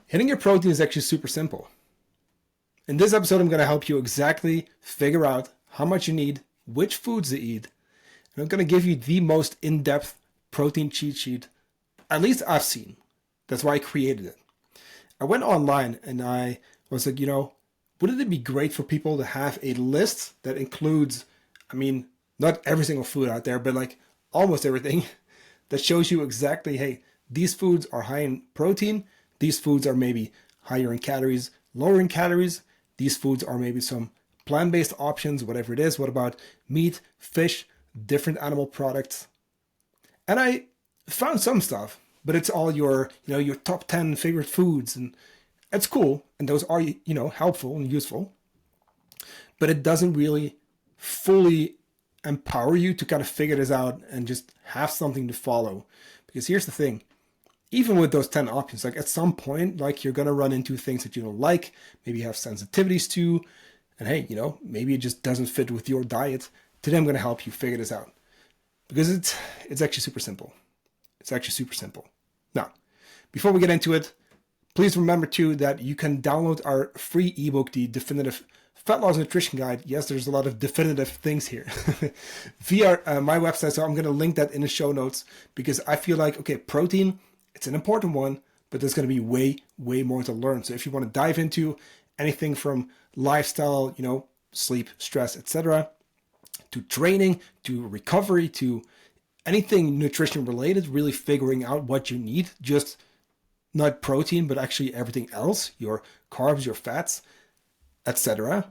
Hitting your protein is actually super simple. In this episode, I'm going to help you exactly figure out how much you need, which foods to eat, and I'm going to give you the most in-depth protein cheat sheet, at least I've seen. That's why I created it. I went online and I was like, wouldn't it be great for people to have a list that includes, not every single food out there, but like almost everything that shows you exactly, hey, these foods are high in protein, these foods are maybe higher in calories, lower in calories, these foods are maybe some plant-based options, whatever it is. What about meat, fish, different animal products? And I found some stuff, but it's all your top 10 favorite foods, and it's cool, and those are, helpful and useful, but it doesn't really fully empower you to kind of figure this out and just have something to follow. Because here's the thing, even with those 10 options, like at some point, like you're going to run into things that you don't like, maybe you have sensitivities to, and hey, maybe it just doesn't fit with your diet. Today I'm going to help you figure this out because it's actually super simple. It's actually super simple. Now, before we get into it, please remember too that you can download our free ebook, the Definitive Fat Loss Nutrition Guide. Yes, there's a lot of definitive things here via my website. So I'm going to link that in the show notes because I feel like, okay, protein, it's an important one, but there's going to be way, way more to learn. So if you want to dive into anything from lifestyle, sleep, stress, etc., to training, to recovery, to anything nutrition related, really figuring out what you need, just not protein, but actually everything else, your carbs, your fats, etc.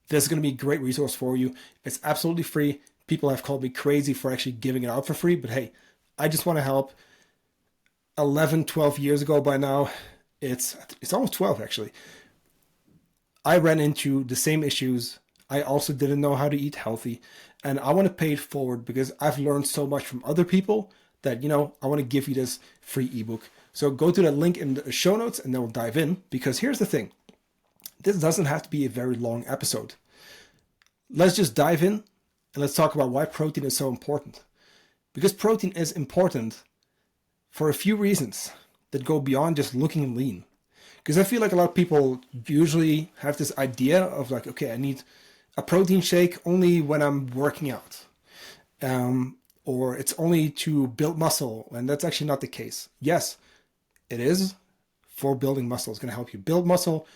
This is going to be a great resource for you. It's absolutely free. People have called me crazy for actually giving it out for free, but hey, I just want to help. 11, 12 years ago by now, it's almost 12 actually, I ran into the same issues. I also didn't know how to eat healthy, and I want to pay it forward because I've learned so much from other people that, I want to give you this free ebook. So go to the link in the show notes and then we'll dive in, because here's the thing. This doesn't have to be a very long episode. Let's just dive in and let's talk about why protein is so important. Because protein is important for a few reasons that go beyond just looking lean. Because I feel like a lot of people usually have this idea of like, okay, I need a protein shake only when I'm working out. Or it's only to build muscle, and that's actually not the case. Yes, it is for building muscle. It's going to help you build muscle,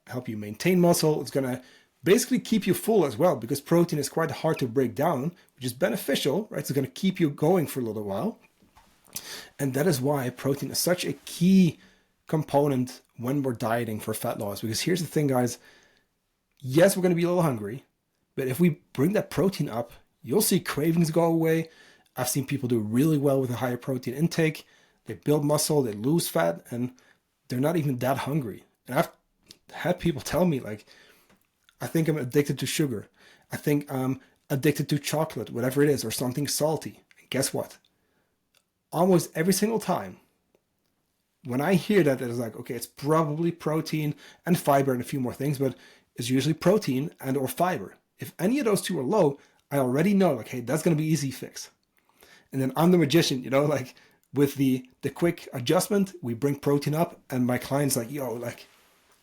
help you maintain muscle. It's going to basically keep you full as well, because protein is quite hard to break down, which is beneficial, right? It's going to keep you going for a little while. And that is why protein is such a key component when we're dieting for fat loss. Because here's the thing, guys. Yes, we're going to be a little hungry, but if we bring that protein up, you'll see cravings go away. I've seen people do really well with a higher protein intake. They build muscle, they lose fat, and they're not even that hungry. And I've had people tell me, like, I think I'm addicted to sugar. I think I'm addicted to chocolate, whatever it is, or something salty. And guess what? Almost every single time, when I hear that, it's like, okay, it's probably protein and fiber and a few more things, but it's usually protein and or fiber. If any of those two are low, I already know, like, hey, that's going to be easy fix. And then I'm the magician, like with the quick adjustment, we bring protein up and my client's like, like,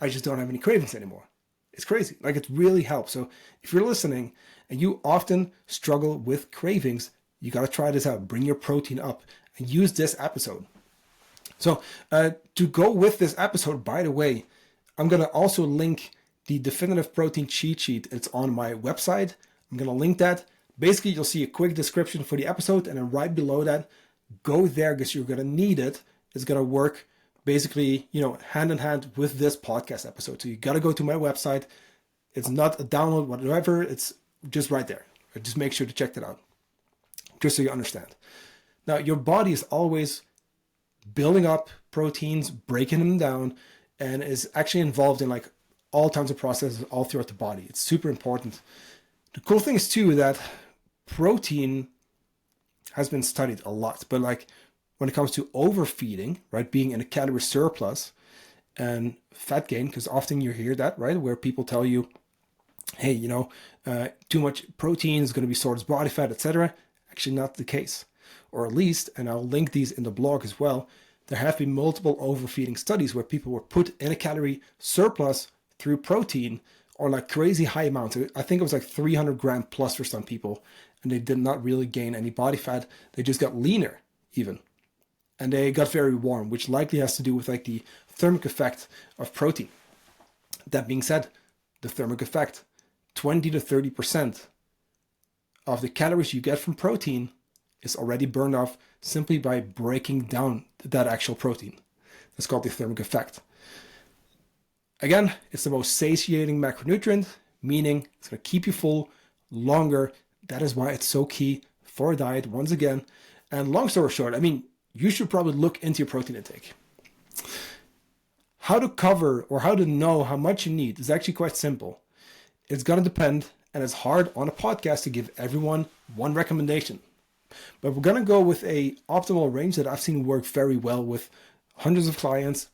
I just don't have any cravings anymore. It's crazy. Like, it really helps. So if you're listening and you often struggle with cravings, you got to try this out. Bring your protein up and use this episode. So to go with this episode, by the way, I'm going to also link the Definitive Protein Cheat Sheet. It's on my website. I'm going to link that. Basically, you'll see a quick description for the episode, and then right below that, go there because you're going to need it. It's going to work basically, hand in hand with this podcast episode. So you got to go to my website. It's not a download, whatever. It's just right there. Just make sure to check that out, just so you understand. Now, your body is always building up proteins, breaking them down, and is actually involved in like all kinds of processes all throughout the body. It's super important. The cool thing is too that protein has been studied a lot, but like when it comes to overfeeding, right, being in a calorie surplus and fat gain, because often you hear that, right, where people tell you, hey, too much protein is going to be stored as body fat, etc. Actually not the case. Or at least, and I'll link these in the blog as well, there have been multiple overfeeding studies where people were put in a calorie surplus through protein or like crazy high amounts. I think it was like 300 gram plus for some people, and they did not really gain any body fat. They just got leaner even. And they got very warm, which likely has to do with like the thermic effect of protein. That being said, the thermic effect, 20 to 30% of the calories you get from protein is already burned off simply by breaking down that actual protein. That's called the thermic effect. Again, it's the most satiating macronutrient, meaning it's going to keep you full longer. That is why it's so key for a diet, once again. And long story short, I mean, you should probably look into your protein intake. How to cover or how to know how much you need is actually quite simple. It's going to depend, and it's hard on a podcast to give everyone one recommendation. But we're going to go with a optimal range that I've seen work very well with hundreds of clients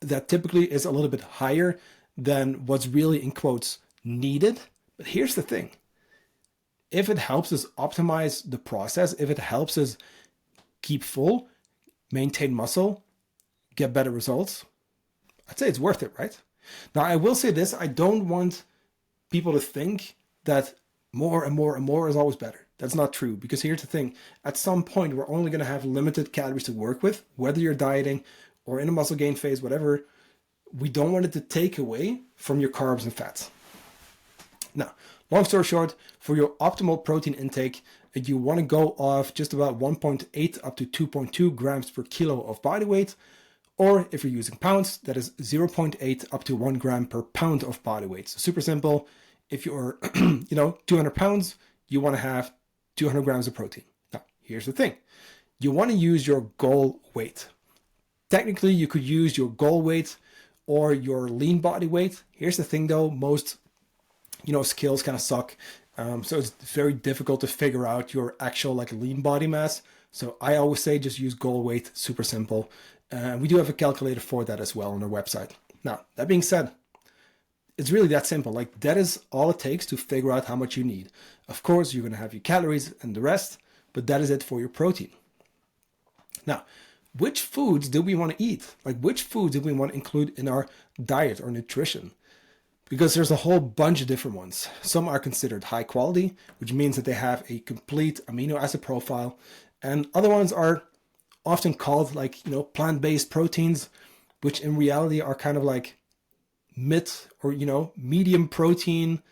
that typically is a little bit higher than what's really, in quotes, needed. But here's the thing. If it helps us optimize the process, if it helps us keep full, maintain muscle, get better results, I'd say it's worth it, right? Now, I will say this. I don't want people to think that more and more and more is always better. That's not true, because here's the thing. At some point, we're only going to have limited calories to work with, whether you're dieting or in a muscle gain phase, whatever. We don't want it to take away from your carbs and fats. Now, long story short, for your optimal protein intake, you want to go off just about 1.8 up to 2.2 grams per kilo of body weight. Or if you're using pounds, that is 0.8 up to 1 gram per pound of body weight. So super simple. If you're 200 pounds, you want to have 200 grams of protein. Now, here's the thing. You want to use your goal weight. Technically, you could use your goal weight or your lean body weight. Here's the thing though, most scales kind of suck. So it's very difficult to figure out your actual like lean body mass. So I always say just use goal weight, super simple. We do have a calculator for that as well on our website. Now, that being said, it's really that simple. Like that is all it takes to figure out how much you need. Of course, you're going to have your calories and the rest, but that is it for your protein. Now, which foods do we want to eat? Like which foods do we want to include in our diet or nutrition? Because there's a whole bunch of different ones. Some are considered high quality, which means that they have a complete amino acid profile. And other ones are often called like, plant-based proteins, which in reality are kind of like mid or, medium protein,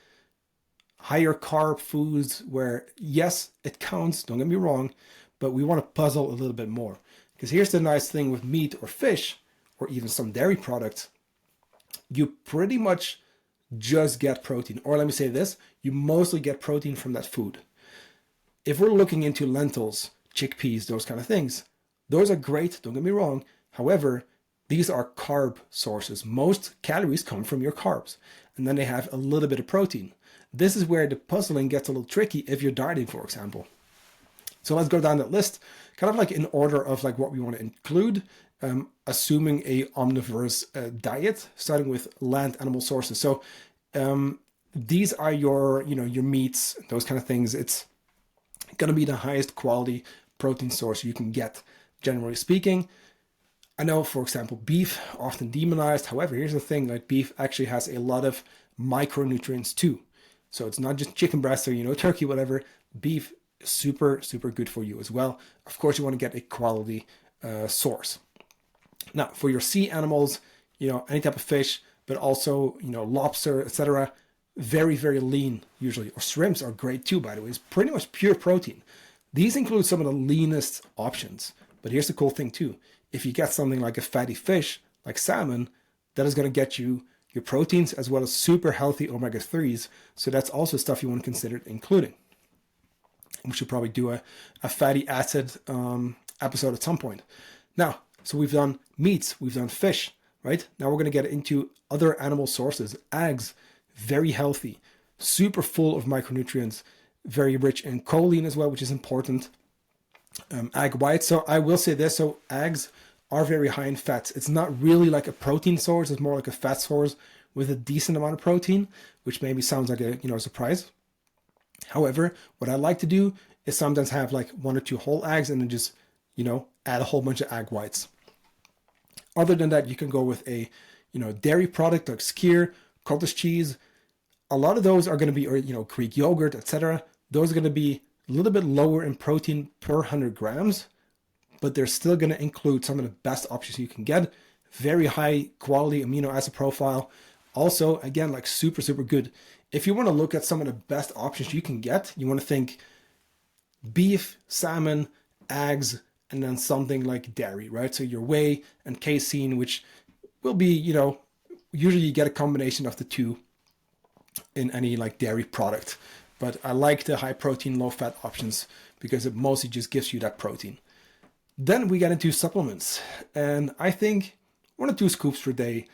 higher carb foods where, yes, it counts, don't get me wrong, but we want to puzzle a little bit more. Because here's the nice thing with meat or fish, or even some dairy products, you pretty much just get protein. Or let me say this, you mostly get protein from that food. If we're looking into lentils, chickpeas, those kind of things, those are great, don't get me wrong. However, these are carb sources. Most calories come from your carbs, and then they have a little bit of protein. This is where the puzzling gets a little tricky if you're dieting, for example. So let's go down that list, kind of like in order of like what we want to include, assuming a omnivorous diet, starting with land animal sources. So these are your meats, those kind of things. It's going to be the highest quality protein source you can get, generally speaking. I know, for example, beef, often demonized. However, here's the thing, like beef actually has a lot of micronutrients too. So it's not just chicken breast or, turkey, whatever. Beef, super, super good for you as well. Of course, you want to get a quality source. Now, for your sea animals, any type of fish, but also, lobster, etc., very, very lean usually. Or shrimps are great too, by the way. It's pretty much pure protein. These include some of the leanest options. But here's the cool thing too. If you get something like a fatty fish, like salmon, that is going to get you your proteins as well as super healthy omega-3s. So that's also stuff you want to consider including. We should probably do a fatty acid episode at some point. Now, so we've done meats, we've done fish, right? Now we're going to get into other animal sources. Eggs, very healthy, super full of micronutrients, very rich in choline as well, which is important. Egg whites. So I will say this. So eggs are very high in fats. It's not really like a protein source. It's more like a fat source with a decent amount of protein, which maybe sounds like a surprise. However, what I like to do is sometimes have like 1 or 2 whole eggs and then just, add a whole bunch of egg whites. Other than that, you can go with a, dairy product like skyr, cottage cheese. A lot of those are going to be, or, Greek yogurt, etc. Those are going to be a little bit lower in protein per 100 grams, but they're still going to include some of the best options you can get. Very high quality amino acid profile. Also, again, like super, super good. If you want to look at some of the best options you can get, you want to think beef, salmon, eggs, and then something like dairy, right? So your whey and casein, which will be, usually you get a combination of the two in any like dairy product. But I like the high protein, low fat options because it mostly just gives you that protein. Then we get into supplements. And I think 1 or 2 scoops per day,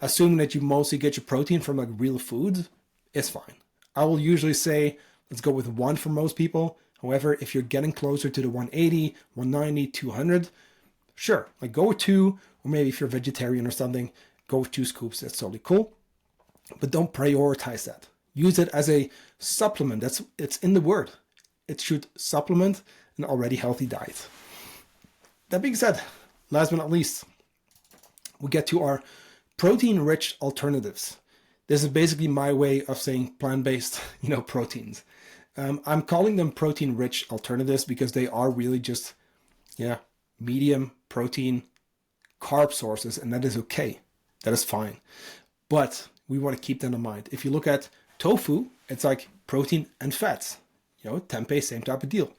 assuming that you mostly get your protein from like real foods, is fine. I will usually say, let's go with 1 for most people. However, if you're getting closer to the 180, 190, 200, sure, like go with 2, or maybe if you're vegetarian or something, go with 2 scoops. That's totally cool. But don't prioritize that. Use it as a supplement. It's in the word. It should supplement an already healthy diet. That being said, last but not least, we get to our protein-rich alternatives. This is basically my way of saying plant-based, proteins. I'm calling them protein-rich alternatives because they are really just, medium protein carb sources, and that is okay. That is fine. But we want to keep that in mind. If you look at tofu, it's like protein and fats. Tempeh, same type of deal.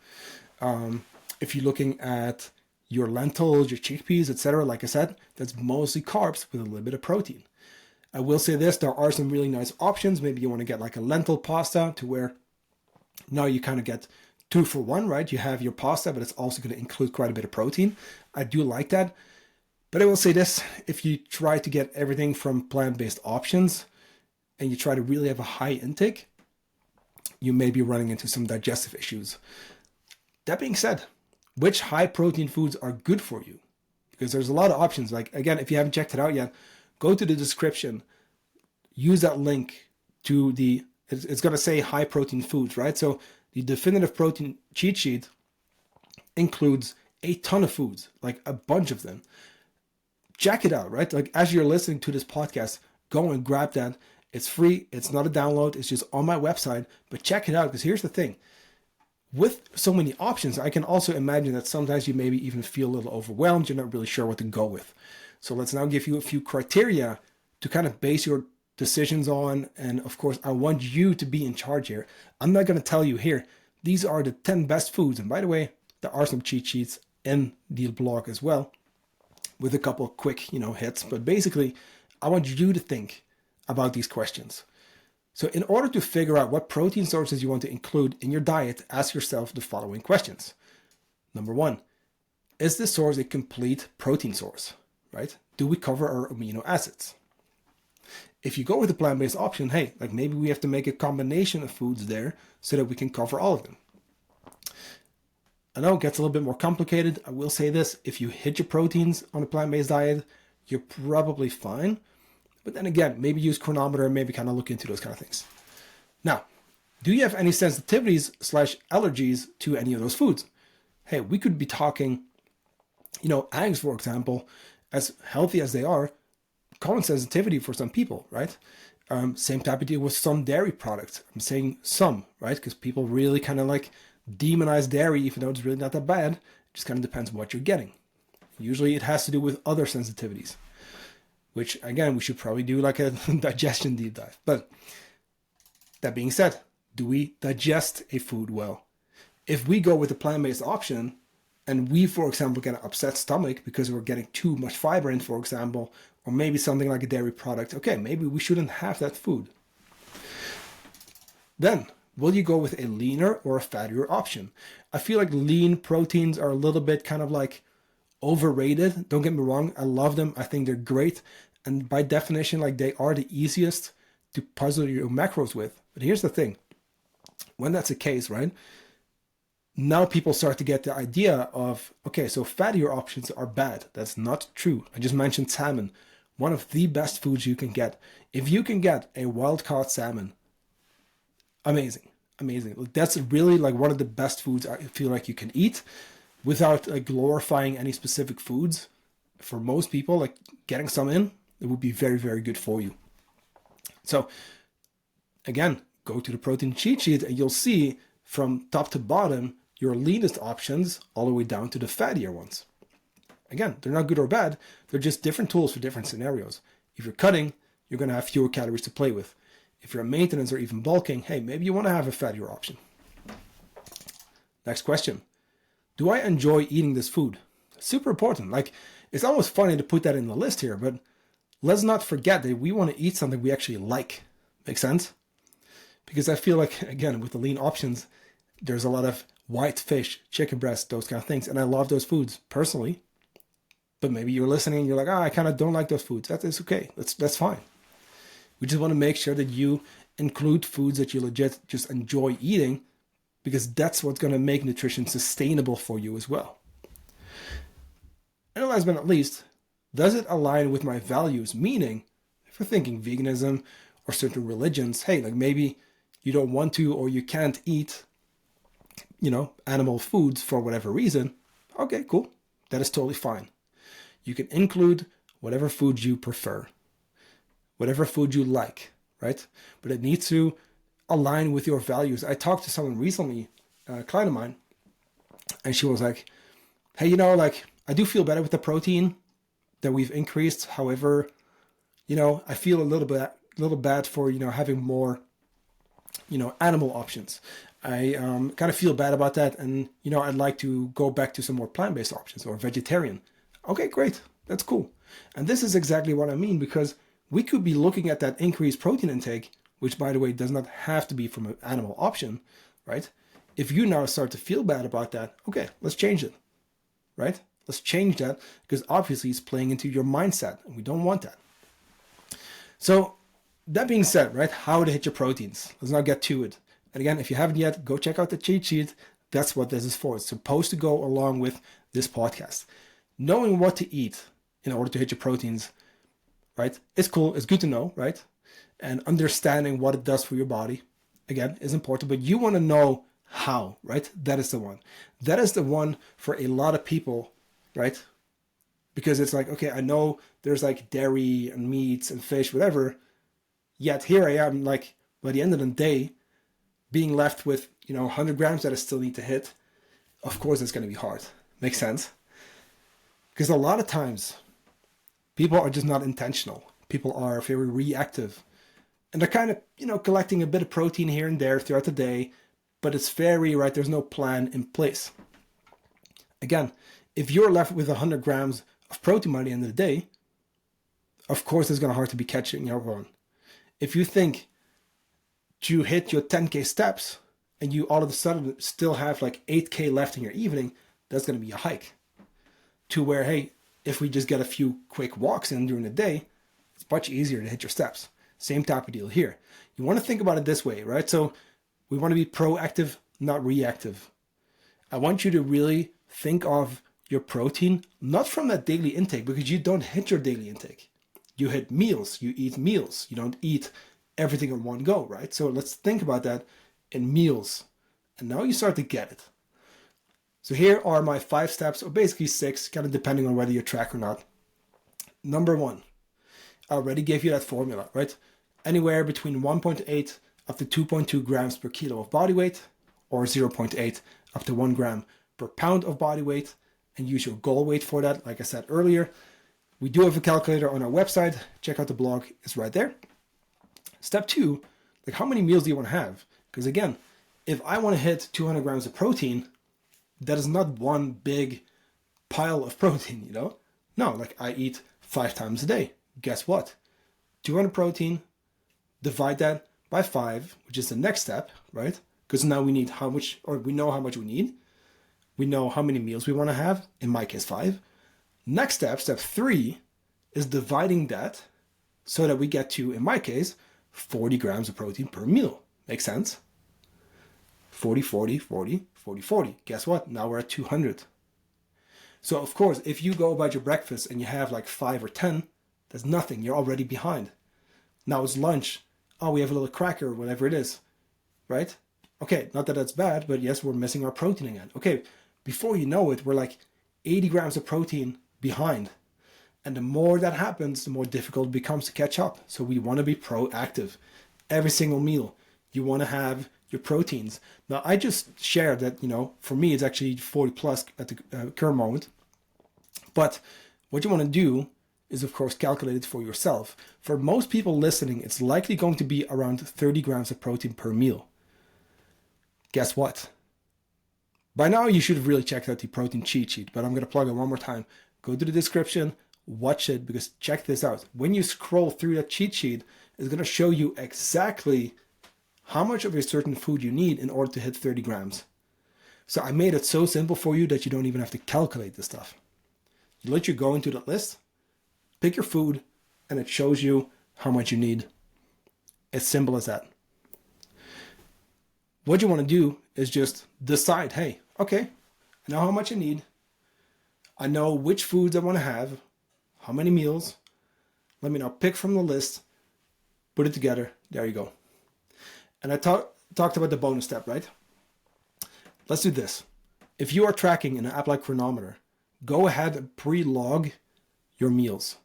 If you're looking at your lentils, your chickpeas, etc., like I said, that's mostly carbs with a little bit of protein. I will say this, there are some really nice options. Maybe you want to get like a lentil pasta to where now you kind of get 2 for 1, right? You have your pasta, but it's also going to include quite a bit of protein. I do like that. But I will say this, if you try to get everything from plant-based options and you try to really have a high intake, you may be running into some digestive issues. That being said, which high protein foods are good for you? Because there's a lot of options. Like, again, if you haven't checked it out yet, go to the description, use that link to it's going to say high protein foods, right? So the definitive protein cheat sheet includes a ton of foods, like a bunch of them. Check it out, right? Like as you're listening to this podcast, go and grab that. It's free. It's not a download. It's just on my website, but check it out. Because here's the thing. With so many options, I can also imagine that sometimes you maybe even feel a little overwhelmed. You're not really sure what to go with. So let's now give you a few criteria to kind of base your decisions on. And of course, I want you to be in charge here. I'm not going to tell you here, these are the 10 best foods. And by the way, there are some cheat sheets in the blog as well with a couple of quick, hits. But basically, I want you to think about these questions. So in order to figure out what protein sources you want to include in your diet, ask yourself the following questions. Number 1, is this source a complete protein source, right? Do we cover our amino acids? If you go with a plant-based option, hey, like maybe we have to make a combination of foods there so that we can cover all of them. I know it gets a little bit more complicated. I will say this, if you hit your proteins on a plant-based diet, you're probably fine. But then again, maybe use chronometer and maybe kind of look into those kind of things. Now, do you have any sensitivities/allergies to any of those foods? Hey, we could be talking, eggs, for example, as healthy as they are, common sensitivity for some people, right? Same type of deal with some dairy products. I'm saying some, right? Because people really kind of like demonize dairy, even though it's really not that bad. It just kind of depends on what you're getting. Usually it has to do with other sensitivities, which again, we should probably do like a digestion deep dive. But that being said, do we digest a food well? If we go with the plant-based option and we, for example, get an upset stomach because we're getting too much fiber in, for example, or maybe something like a dairy product, okay, maybe we shouldn't have that food. Then, will you go with a leaner or a fattier option? I feel like lean proteins are a little bit kind of like overrated. Don't get me wrong. I love them. I think they're great. And by definition, like they are the easiest to puzzle your macros with. But here's the thing. When that's the case, right? Now people start to get the idea of, okay, so fattier options are bad. That's not true. I just mentioned salmon. One of the best foods you can get. If you can get a wild-caught salmon, amazing. That's really like one of the best foods I feel like you can eat without like glorifying any specific foods. for most people, like getting some in, it would be very, very good for you. So again, go to the protein cheat sheet and you'll see from top to bottom your leanest options all the way down to the fattier ones. Again, they're not good or bad. They're just different tools for different scenarios. If you're cutting, you're going to have fewer calories to play with. If you're in maintenance or even bulking, hey, maybe you want to have a fattier option. Next question. Do I enjoy eating this food? Super important. Like, it's almost funny to put that in the list here, but let's not forget that we want to eat something we actually like. Make sense? Because I feel like, again, with the lean options, there's a lot of white fish, chicken breast, those kind of things. And I love those foods personally. But maybe you're listening and you're like, I kind of don't like those foods. That's okay. That's fine. We just want to make sure that you include foods that you legit just enjoy eating, because that's what's going to make nutrition sustainable for you as well. And last but not least, does it align with my values? Meaning, if you're thinking veganism or certain religions, hey, like maybe you don't want to or you can't eat, animal foods for whatever reason. Okay, cool. That is totally fine. You can include whatever food you prefer, whatever food you like, right? But it needs to align with your values. I talked to someone recently, a client of mine, and she was like, hey, I do feel better with the protein that we've increased. However, I feel a little bad for, having more, animal options. I kind of feel bad about that. And, I'd like to go back to some more plant-based options or vegetarian. Okay, great. That's cool. And this is exactly what I mean, because we could be looking at that increased protein intake, which, by the way, does not have to be from an animal option, right? If you now start to feel bad about that, okay, let's change it, right? Let's change that, because obviously it's playing into your mindset, and we don't want that. So that being said, right, how to hit your proteins. Let's not get to it. And again, if you haven't yet, go check out the cheat sheet. That's what this is for. It's supposed to go along with this podcast. Knowing what to eat in order to hit your proteins, right? It's cool. It's good to know, right? And understanding what it does for your body, again, is important. But you want to know how, right? That is the one. That is the one for a lot of people, right? Because it's like, okay, I know there's like dairy and meats and fish, whatever. Yet here I am, like, by the end of the day, being left with, 100 grams that I still need to hit. Of course, it's going to be hard. Makes sense? Because a lot of times, people are just not intentional. People are very reactive. And they're kind of, collecting a bit of protein here and there throughout the day. But it's very, right, there's no plan in place. Again, if you're left with 100 grams of protein by the end of the day, of course it's going to hard to be catching up on. If you think to hit your 10K steps and you all of a sudden still have like 8K left in your evening, that's going to be a hike. To where, hey, if we just get a few quick walks in during the day, it's much easier to hit your steps. Same type of deal here. You want to think about it this way, right? So we want to be proactive, not reactive. I want you to really think of your protein, not from that daily intake, because you don't hit your daily intake. You hit meals, you eat meals. You don't eat everything in one go, right? So let's think about that in meals. And now you start to get it. So here are my 5 steps, or basically 6, kind of depending on whether you track or not. Number 1, I already gave you that formula, right? Anywhere between 1.8 up to 2.2 grams per kilo of body weight, or 0.8 up to 1 gram per pound of body weight, and use your goal weight for that. Like I said earlier, we do have a calculator on our website. Check out the blog, it's right there. Step 2, like how many meals do you want to have? Because again, if I want to hit 200 grams of protein, that is not one big pile of protein, No, like I eat 5 times a day. Guess what? 200 protein, divide that by 5, which is the next step, right? Because now we need how much, or we know how much we need. We know how many meals we want to have. In my case, 5. Next step, step 3, is dividing that so that we get to, in my case, 40 grams of protein per meal. Makes sense? 40, 40, 40, 40, 40. Guess what? Now we're at 200. So of course, if you go about your breakfast and you have like 5 or 10, that's nothing. You're already behind. Now it's lunch. Oh, we have a little cracker or whatever it is, right? Okay, not that that's bad, but yes, we're missing our protein again. Okay, before you know it, we're like 80 grams of protein behind. And the more that happens, the more difficult it becomes to catch up. So we want to be proactive. Every single meal, you want to have your proteins. Now, I just shared that, for me, it's actually 40 plus at the current moment. But what you want to do is, of course, calculate it for yourself. For most people listening, it's likely going to be around 30 grams of protein per meal. Guess what? By now, you should have really checked out the protein cheat sheet, but I'm going to plug it one more time. Go to the description, watch it, because check this out. When you scroll through that cheat sheet, it's going to show you exactly how much of a certain food you need in order to hit 30 grams. So I made it so simple for you that you don't even have to calculate this stuff. You let you go into the list, pick your food, and it shows you how much you need. As simple as that. What you want to do is just decide, hey, okay, I know how much I need. I know which foods I want to have, how many meals. Let me now pick from the list, put it together. There you go. And I talked about the bonus step, right? Let's do this. If you are tracking in an app like Chronometer, go ahead and pre-log your meals,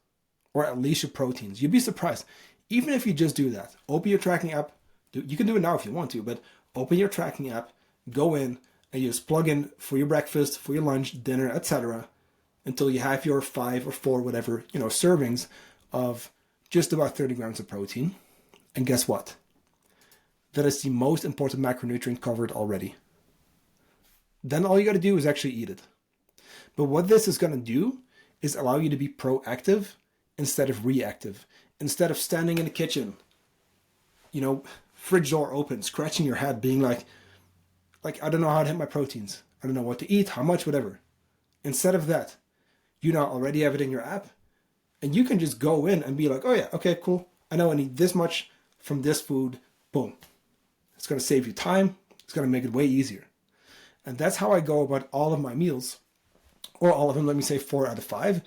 or at least your proteins. You'd be surprised. Even if you just do that, open your tracking app. You can do it now if you want to, but open your tracking app, go in, and you just plug in for your breakfast, for your lunch, dinner, etc., until you have your 5 or 4, whatever, servings of just about 30 grams of protein. And guess what? That is the most important macronutrient covered already. Then all you got to do is actually eat it. But what this is going to do is allow you to be proactive instead of reactive. Instead of standing in the kitchen, fridge door open, scratching your head, being like, I don't know how to hit my proteins. I don't know what to eat, how much, whatever. Instead of that, you now already have it in your app, and you can just go in and be like, oh yeah, okay, cool. I know I need this much from this food. Boom. It's going to save you time. It's going to make it way easier. And that's how I go about all of my meals, or all of them. Let me say 4 out of 5.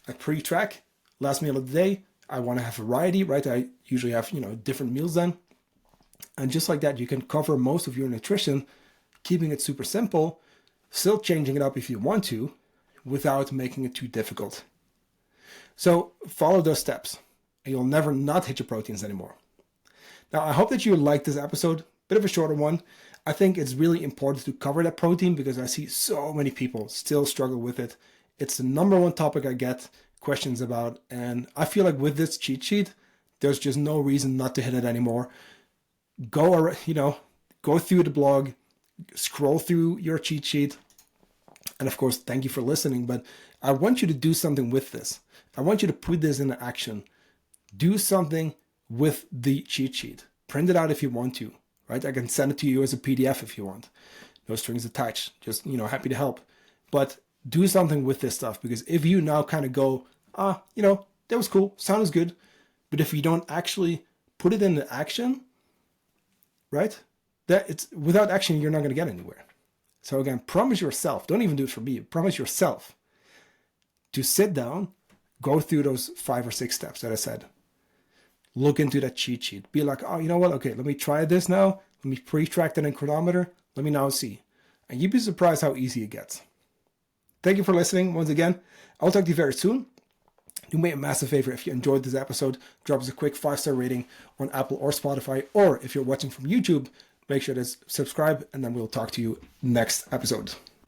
I pre-track last meal of the day. I want to have variety, right? I usually have, different meals then. And just like that, you can cover most of your nutrition, keeping it super simple, still changing it up if you want to, without making it too difficult. So follow those steps, and you'll never not hit your proteins anymore. Now, I hope that you liked this episode. Bit of a shorter one. I think it's really important to cover that protein because I see so many people still struggle with it. It's the number one topic I get questions about, and I feel like with this cheat sheet, there's just no reason not to hit it anymore. Go through the blog, scroll through your cheat sheet, and of course, thank you for listening. But I want you to do something with this. I want you to put this into action. Do something with the cheat sheet. Print it out if you want to, right? I can send it to you as a PDF if you want. No strings attached. Just, happy to help. But do something with this stuff, because if you now kind of go, that was cool, sounds good, but if you don't actually put it into action, right? That it's without action, you're not going to get anywhere. So again, promise yourself, don't even do it for me, promise yourself to sit down, go through those 5 or 6 steps that I said. Look into that cheat sheet. Be like, oh, you know what? Okay, let me try this now. Let me pre-track that in Chronometer. Let me now see. And you'd be surprised how easy it gets. Thank you for listening once again. I'll talk to you very soon. Do me a massive favor if you enjoyed this episode. Drop us a quick 5-star rating on Apple or Spotify. Or if you're watching from YouTube, make sure to subscribe, and then we'll talk to you next episode.